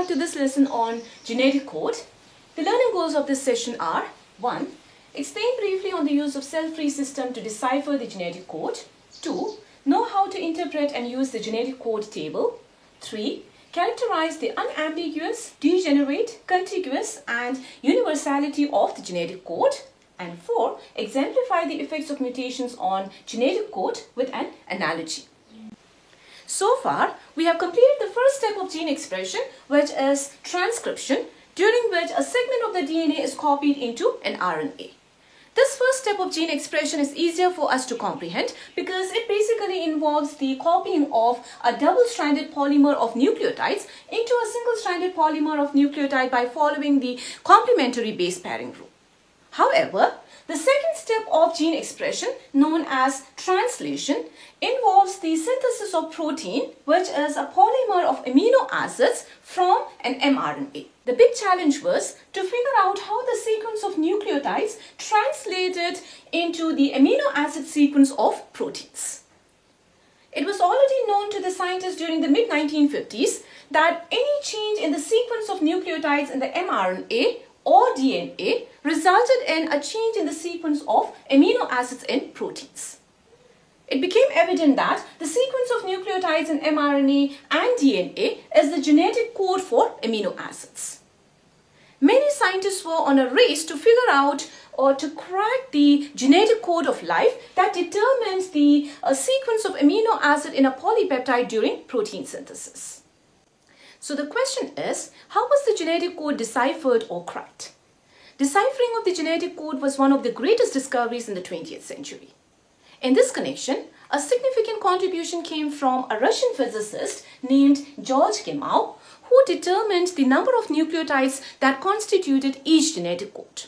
back to this lesson on genetic code. The learning goals of this session are 1. Explain briefly on the use of cell-free system to decipher the genetic code. 2. Know how to interpret and use the genetic code table. 3. Characterize the unambiguous, degenerate, contiguous and universality of the genetic code. And 4. Exemplify the effects of mutations on genetic code with an analogy. So far, we have completed the first step of gene expression, which is transcription, during which a segment of the DNA is copied into an RNA. This first step of gene expression is easier for us to comprehend because it basically involves the copying of a double-stranded polymer of nucleotides into a single-stranded polymer of nucleotide by following the complementary base pairing rule. However, the second step of gene expression, known as translation, involves the synthesis of protein, which is a polymer of amino acids from an mRNA. The big challenge was to figure out how the sequence of nucleotides translated into the amino acid sequence of proteins. It was already known to the scientists during the mid-1950s that any change in the sequence of nucleotides in the mRNA or DNA resulted in a change in the sequence of amino acids in proteins. It became evident that the sequence of nucleotides in mRNA and DNA is the genetic code for amino acids. Many scientists were on a race to figure out or to crack the genetic code of life that determines the sequence of amino acid in a polypeptide during protein synthesis. So the question is, how was the genetic code deciphered or cracked? Deciphering of the genetic code was one of the greatest discoveries in the 20th century. In this connection, a significant contribution came from a Russian physicist named George Gamow, who determined the number of nucleotides that constituted each genetic code.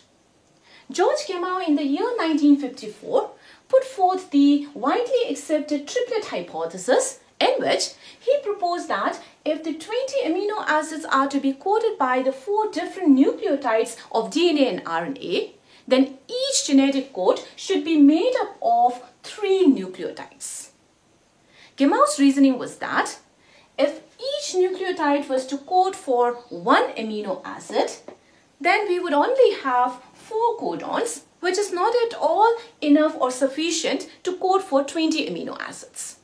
George Gamow in the year 1954 put forth the widely accepted triplet hypothesis, in which he proposed that if the 20 amino acids are to be coded by the 4 different nucleotides of DNA and RNA, then each genetic code should be made up of 3 nucleotides. Gamow's reasoning was that if each nucleotide was to code for 1 amino acid, then we would only have 4 codons, which is not at all enough or sufficient to code for 20 amino acids.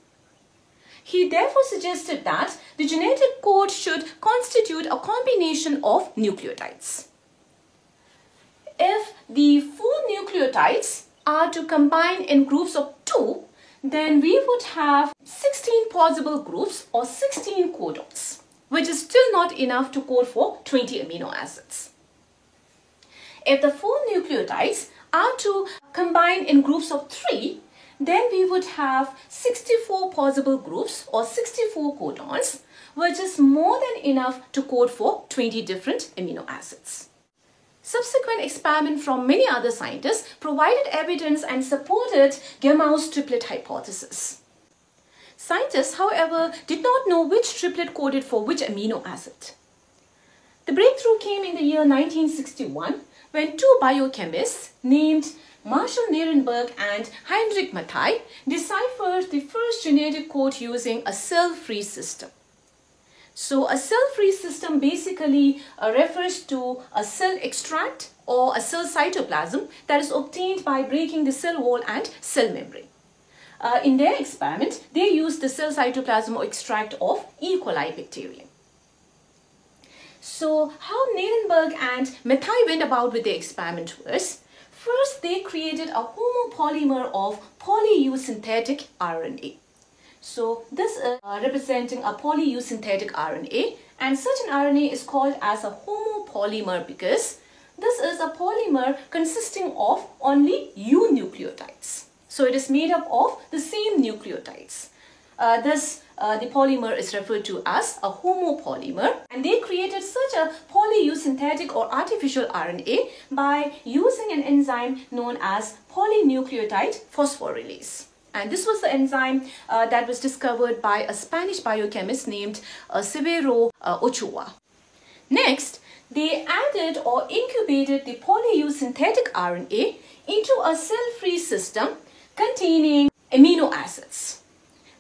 He therefore suggested that the genetic code should constitute a combination of nucleotides. If the 4 nucleotides are to combine in groups of 2, then we would have 16 possible groups or 16 codons, which is still not enough to code for 20 amino acids. If the 4 nucleotides are to combine in groups of 3, then we would have 64 possible groups or 64 codons, which is more than enough to code for 20 different amino acids. Subsequent experiment from many other scientists provided evidence and supported Gamow's triplet hypothesis. Scientists, however, did not know which triplet coded for which amino acid. The breakthrough came in the year 1961 when 2 biochemists named Marshall Nierenberg and Heinrich Mattei deciphered the first genetic code using a cell-free system. So a cell-free system basically refers to a cell extract or a cell cytoplasm that is obtained by breaking the cell wall and cell membrane. In their experiment, they used the cell cytoplasm or extract of E. coli bacterium. So how Nierenberg and Mattei went about with their experiment was, first, they created a homopolymer of polyusynthetic RNA. So this is representing a polyusynthetic RNA, and such an RNA is called as a homopolymer because this is a polymer consisting of only U nucleotides. So it is made up of the same nucleotides. The polymer is referred to as a homopolymer, and they created such a polyusynthetic or artificial RNA by using an enzyme known as polynucleotide phosphorylase. And this was the enzyme that was discovered by a Spanish biochemist named Severo Ochoa. Next, they added or incubated the polyusynthetic RNA into a cell-free system containing amino acids.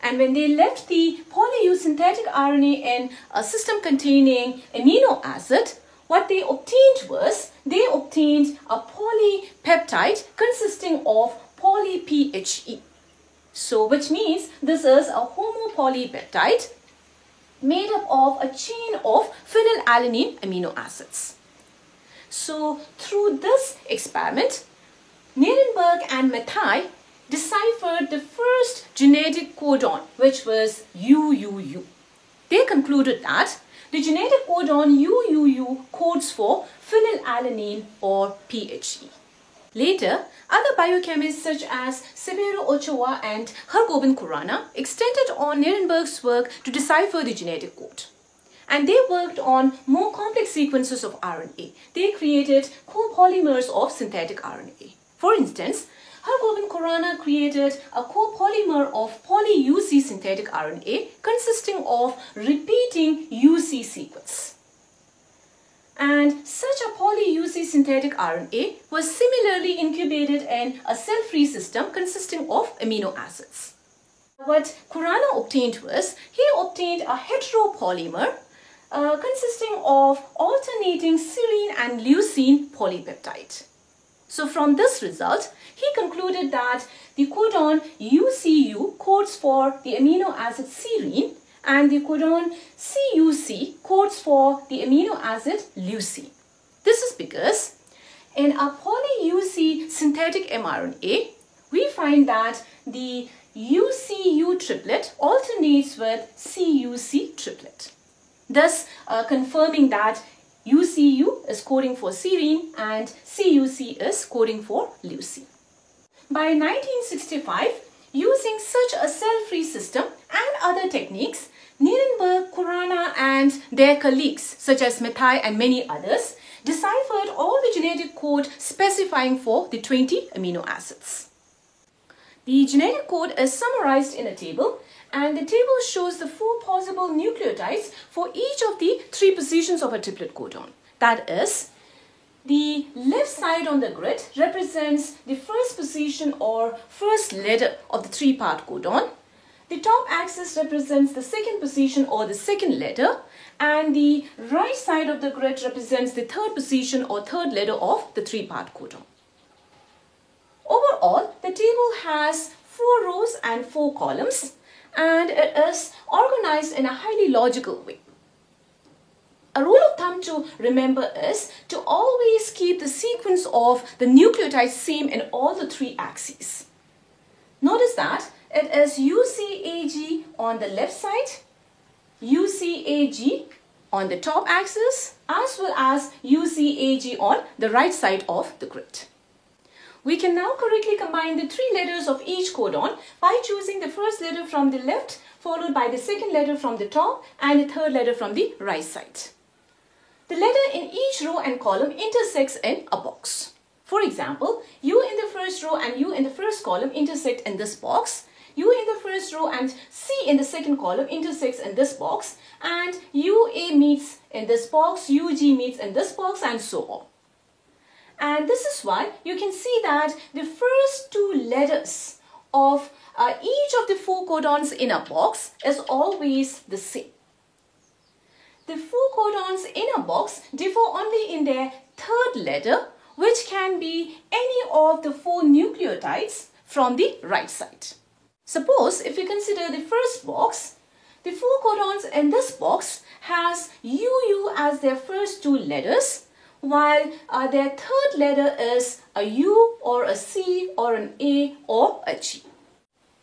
And when they left the poly-U synthetic RNA in a system containing amino acid, what they obtained was, they obtained a polypeptide consisting of poly-PHE. So, which means this is a homopolypeptide made up of a chain of phenylalanine amino acids. So, through this experiment, Nierenberg and Mathai deciphered the first genetic codon, which was UUU. They concluded that the genetic codon UUU codes for phenylalanine or PHE. Later, other biochemists such as Severo Ochoa and Hargobind Khurana extended on Nierenberg's work to decipher the genetic code. And they worked on more complex sequences of RNA. They created copolymers of synthetic RNA. For instance, Hargobind Khurana created a copolymer of poly-UC synthetic RNA consisting of repeating UC sequence. And such a poly-UC synthetic RNA was similarly incubated in a cell-free system consisting of amino acids. What Khurana obtained was, he obtained a heteropolymer consisting of alternating serine and leucine polypeptide. So from this result, he concluded that the codon UCU codes for the amino acid serine and the codon CUC codes for the amino acid leucine. This is because in a poly-UC synthetic mRNA, we find that the UCU triplet alternates with CUC triplet, thus confirming that UCU is coding for serine and CUC is coding for leucine. By 1965, using such a cell-free system and other techniques, Nierenberg, Khurana and their colleagues such as Mathai and many others deciphered all the genetic code specifying for the 20 amino acids. The genetic code is summarized in a table, and the table shows the 4 possible nucleotides for each of the 3 positions of a triplet codon. That is, the left side on the grid represents the first position or first letter of the 3-part codon. The top axis represents the second position or the second letter, and the right side of the grid represents the third position or third letter of the 3-part codon. Overall, the table has 4 rows and 4 columns, and it is organized in a highly logical way. A rule of thumb to remember is to always keep the sequence of the nucleotides same in all the 3 axes. Notice that it is UCAG on the left side, UCAG on the top axis, as well as UCAG on the right side of the grid. We can now correctly combine the 3 letters of each codon by choosing the first letter from the left, followed by the second letter from the top and the third letter from the right side. The letter in each row and column intersects in a box. For example, U in the first row and U in the first column intersect in this box. U in the first row and C in the second column intersects in this box, and UA meets in this box, UG meets in this box, and so on. And this is why you can see that the first 2 letters of each of the 4 codons in a box is always the same. The 4 codons in a box differ only in their third letter, which can be any of the 4 nucleotides from the right side. Suppose if you consider the first box, the 4 codons in this box has UU as their first 2 letters, while their third letter is a U or a C or an A or a G.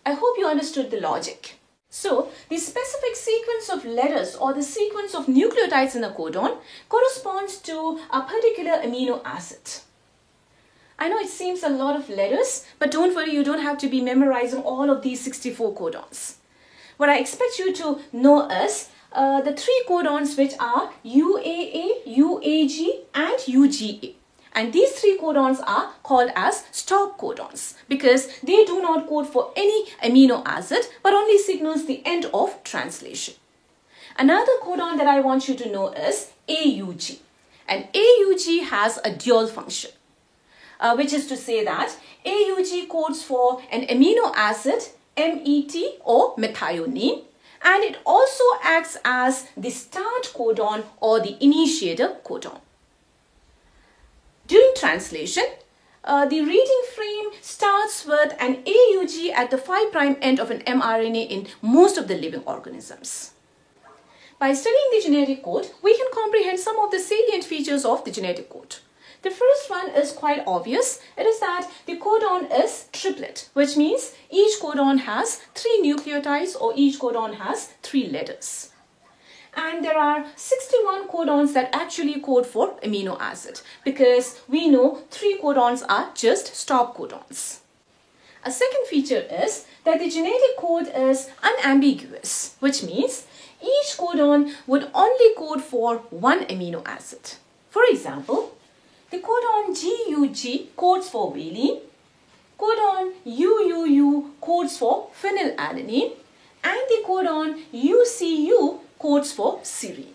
I hope you understood the logic. So, the specific sequence of letters or the sequence of nucleotides in a codon corresponds to a particular amino acid. I know it seems a lot of letters, but don't worry, you don't have to be memorizing all of these 64 codons. What I expect you to know is the 3 codons which are UAA, UAG and UGA. And these 3 codons are called as stop codons because they do not code for any amino acid but only signals the end of translation. Another codon that I want you to know is AUG. And AUG has a dual function, which is to say that AUG codes for an amino acid MET or methionine, and it also acts as the start codon or the initiator codon. During translation, the reading frame starts with an AUG at the 5' end of an mRNA in most of the living organisms. By studying the genetic code, we can comprehend some of the salient features of the genetic code. The first one is quite obvious. It is that the codon is triplet, which means each codon has 3 nucleotides or each codon has 3 letters. And there are 61 codons that actually code for amino acid, because we know 3 codons are just stop codons. A second feature is that the genetic code is unambiguous, which means each codon would only code for one amino acid. For example, the codon GUG codes for valine, codon UUU codes for phenylalanine, and the codon UCU codes for serine.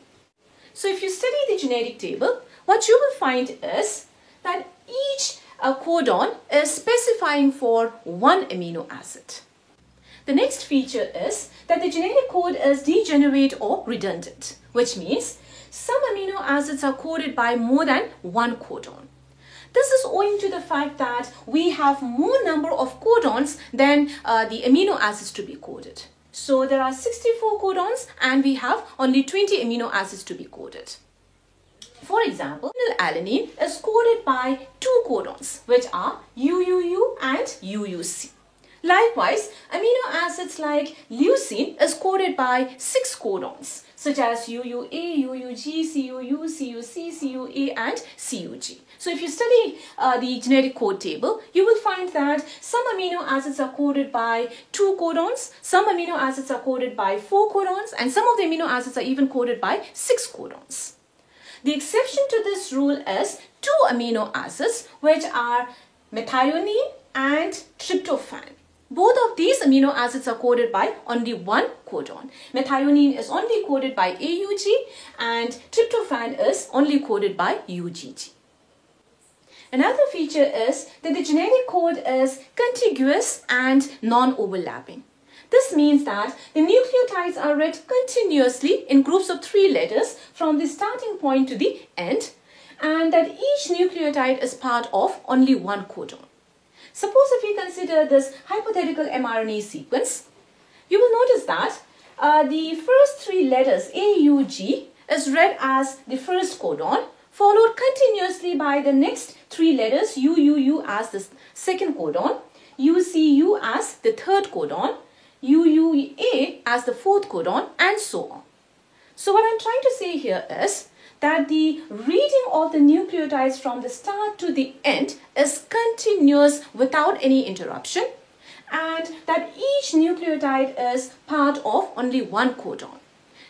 So if you study the genetic table, what you will find is that each codon is specifying for one amino acid. The next feature is that the genetic code is degenerate or redundant, which means some amino acids are coded by more than one codon. This is owing to the fact that we have more number of codons than the amino acids to be coded. So there are 64 codons and we have only 20 amino acids to be coded. For example, phenylalanine is coded by 2 codons, which are UUU and UUC. Likewise, amino acids like leucine is coded by 6 codons, such as UUA, UUG, CUU, CUC, CUA, and CUG. So if you study the genetic code table, you will find that some amino acids are coded by 2 codons, some amino acids are coded by 4 codons, and some of the amino acids are even coded by 6 codons. The exception to this rule is 2 amino acids, which are methionine and tryptophan. Both of these amino acids are coded by only one codon. Methionine is only coded by AUG and tryptophan is only coded by UGG. Another feature is that the genetic code is contiguous and non-overlapping. This means that the nucleotides are read continuously in groups of 3 letters from the starting point to the end, and that each nucleotide is part of only one codon. Suppose if we consider this hypothetical mRNA sequence, you will notice that the first 3 letters AUG is read as the first codon, followed continuously by the next 3 letters UUU as the second codon, UCU as the third codon, UUA as the fourth codon, and so on. So what I'm trying to say here is that the reading of the nucleotides from the start to the end is continuous without any interruption, and that each nucleotide is part of only one codon.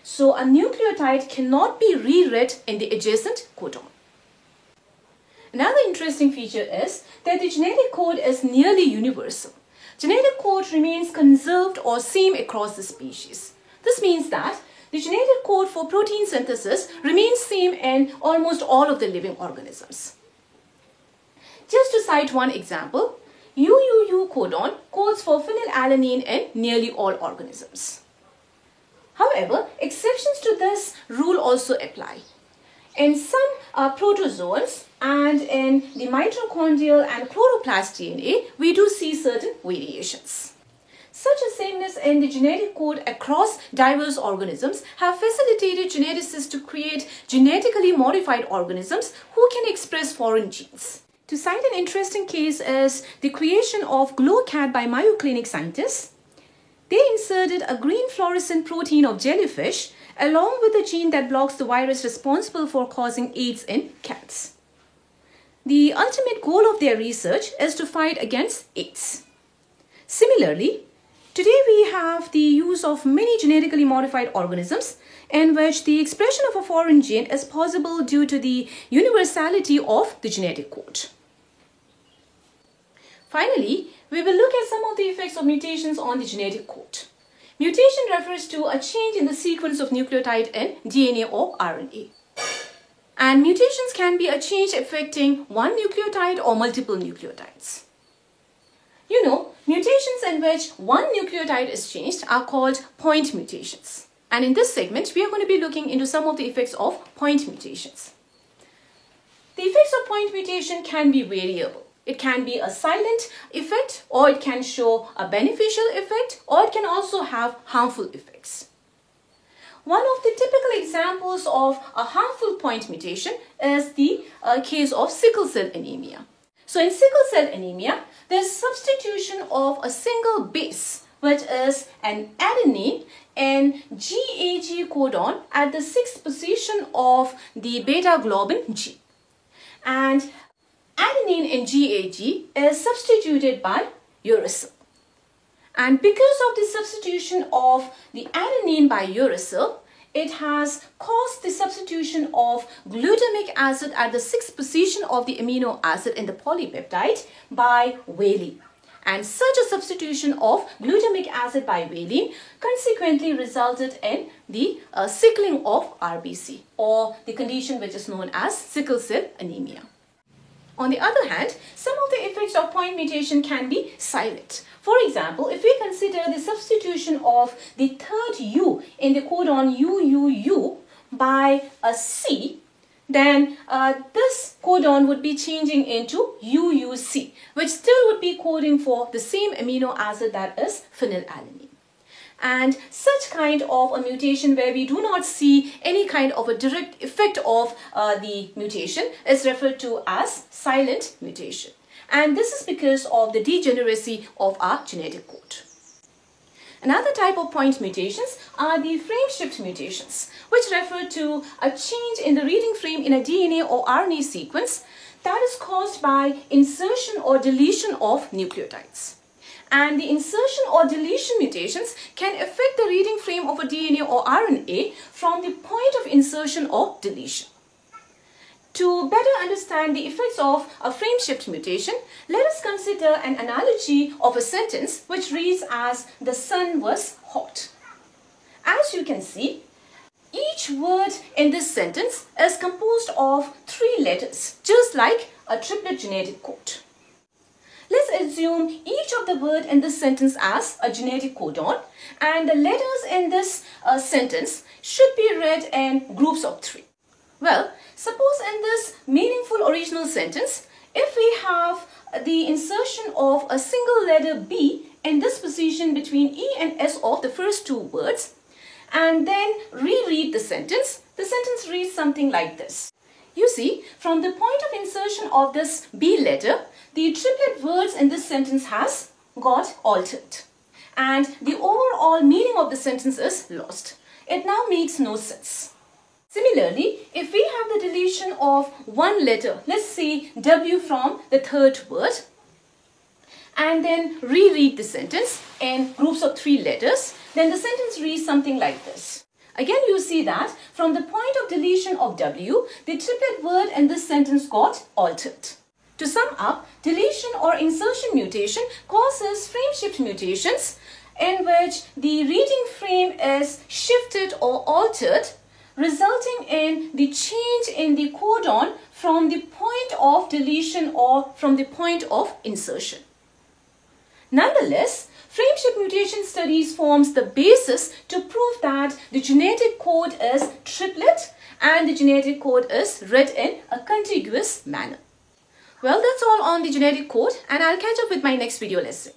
So a nucleotide cannot be reread in the adjacent codon. Another interesting feature is that the genetic code is nearly universal. Genetic code remains conserved or same across the species. This means that the genetic code for protein synthesis remains same in almost all of the living organisms. Just to cite one example, UUU codon codes for phenylalanine in nearly all organisms. However, exceptions to this rule also apply. In some protozoans and in the mitochondrial and chloroplast DNA, we do see certain variations. Such a sameness in the genetic code across diverse organisms have facilitated geneticists to create genetically modified organisms who can express foreign genes. To cite an interesting case is the creation of GlowCat by Mayo Clinic scientists. They inserted a green fluorescent protein of jellyfish along with the gene that blocks the virus responsible for causing AIDS in cats. The ultimate goal of their research is to fight against AIDS. Similarly, today we have the use of many genetically modified organisms in which the expression of a foreign gene is possible due to the universality of the genetic code. Finally, we will look at some of the effects of mutations on the genetic code. Mutation refers to a change in the sequence of nucleotide in DNA or RNA. And mutations can be a change affecting one nucleotide or multiple nucleotides. You know, Mutations in which one nucleotide is changed are called point mutations. And in this segment, we are going to be looking into some of the effects of point mutations. The effects of point mutation can be variable. It can be a silent effect, or it can show a beneficial effect, or it can also have harmful effects. One of the typical examples of a harmful point mutation is the case of sickle cell anemia. So in sickle cell anemia, there is substitution of a single base, which is an adenine in GAG codon at the 6th position of the beta globin G. And adenine in GAG is substituted by uracil. And because of the substitution of the adenine by uracil, it has caused the substitution of glutamic acid at the 6th position of the amino acid in the polypeptide by valine. And such a substitution of glutamic acid by valine consequently resulted in the sickling of RBC, or the condition which is known as sickle cell anemia. On the other hand, some of the effects of point mutation can be silent. For example, if we consider the substitution of the third U in the codon UUU by a C, then this codon would be changing into UUC, which still would be coding for the same amino acid, that is phenylalanine. And such kind of a mutation where we do not see any kind of a direct effect of the mutation is referred to as silent mutation. And this is because of the degeneracy of our genetic code. Another type of point mutations are the frame shift mutations, which refer to a change in the reading frame in a DNA or RNA sequence that is caused by insertion or deletion of nucleotides. And the insertion or deletion mutations can affect the reading frame of a DNA or RNA from the point of insertion or deletion. To better understand the effects of a frame shift mutation, let us consider an analogy of a sentence which reads as "the sun was hot." As you can see, each word in this sentence is composed of 3 letters, just like a triplet genetic code. Let's assume each of the words in this sentence as a genetic codon, and the letters in this sentence should be read in groups of 3. Well, suppose in this meaningful original sentence, if we have the insertion of a single letter B in this position between E and S of the first 2 words, and then reread the sentence reads something like this. You see, from the point of insertion of this B letter, the triplet words in this sentence has got altered. And the overall meaning of the sentence is lost. It now makes no sense. Similarly, if we have the deletion of one letter, let's say W from the third word, and then reread the sentence in groups of 3 letters, then the sentence reads something like this. Again, you see that from the point of deletion of W, the triplet word in this sentence got altered. To sum up, deletion or insertion mutation causes frame shift mutations in which the reading frame is shifted or altered, resulting in the change in the codon from the point of deletion or from the point of insertion. Nonetheless, frame shift mutation studies forms the basis to prove that the genetic code is triplet and the genetic code is read in a contiguous manner. Well, that's all on the genetic code, and I'll catch up with my next video lesson.